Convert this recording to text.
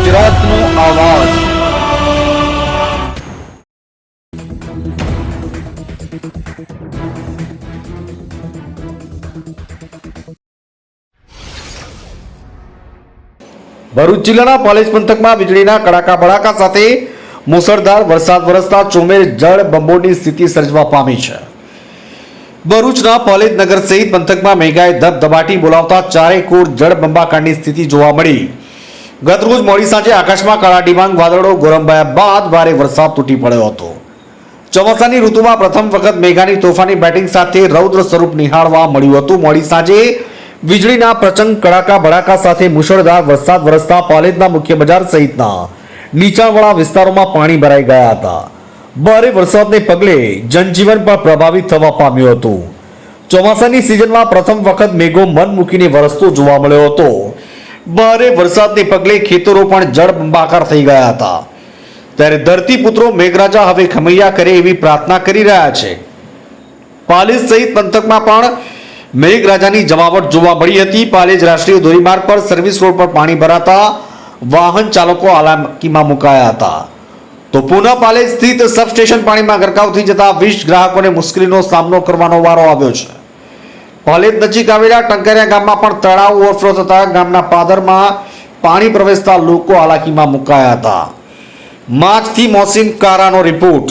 ગુજરાતનો આવાજ। ભરૂચ જિલ્લાના પાલેજ પંથકમાં વીજળીના કડાકા ભડાકા સાથે મુસળધાર વરસાદ વરસતા ચોમેર જળ બંબોની સ્થિતિ સર્જવા પામી છે। ભરૂચના પાલેજ નગર સહિત પંથકમાં મેઘાએ ધબધબાટી બોલાવતા ચારેકોર જળ બંબાકારની સ્થિતિ જોવા મળી। ગતરોજ મોડી સાંજે આકાશમાં કાળા ડિબાંગ વાદળો ગોરંભાયા બાદ ભારે વરસાદ તૂટી પડ્યો હતો। ચોમાસાની ઋતુમાં પ્રથમ વખત મેઘાની તોફાની બેટિંગ સાથે રૌદ્ર સ્વરૂપ નિહાળવા મળ્યું હતું। મોડી સાંજે વીજળીના પ્રચંડ કડાકા ભડાકા સાથે મુશળધાર વરસાદ વરસતા પાલેજના મુખ્ય બજાર સહિતના નીચાણવાળા વિસ્તારોમાં પાણી ભરાઈ ગયા હતા। ભારે વરસાદને પગલે જનજીવન પણ પ્રભાવિત થવા પામ્યું હતું। ચોમાસાની સિઝનમાં પ્રથમ વખત મેઘો મન મૂકીને વરસતો જોવા મળ્યો હતો। ભારે વરસાદને પગલે ખેતરો પણ જળબંબાકાર થઈ ગયા હતા। ત્યારે ધરતીપુત્રો મેઘરાજા હવે ખમૈયા કરે એવી પ્રાર્થના કરી રહ્યા છે। પાલેજ સહિત પંથકમાં પણ મેઘરાજાની જમાવટ જોવા મળી હતી। પાલેજ રાષ્ટ્રીય ધોરીમાર્ગ પર સર્વિસ રોડ પર પાણી ભરાતા વાહન ચાલકો હાલાકીમાં મુકાયા હતા। તો પુનઃ પાલેજ સ્થિત સબસ્ટેશન પાણીમાં ગરકાવ થઈ જતા 20 ગ્રાહકોને મુશ્કેલીનો સામનો કરવાનો વારો આવ્યો છે। પાલેજ નજીક આવેલા ટંકારિયા ગામમાં પણ તળાવ ઓવરફ્લો થતા ગામના પાદરમાં પાણી પ્રવેશતા લોકો હાલાકીમાં મુકાયા હતા। માછથી મોસીન કારાનો રિપોર્ટ।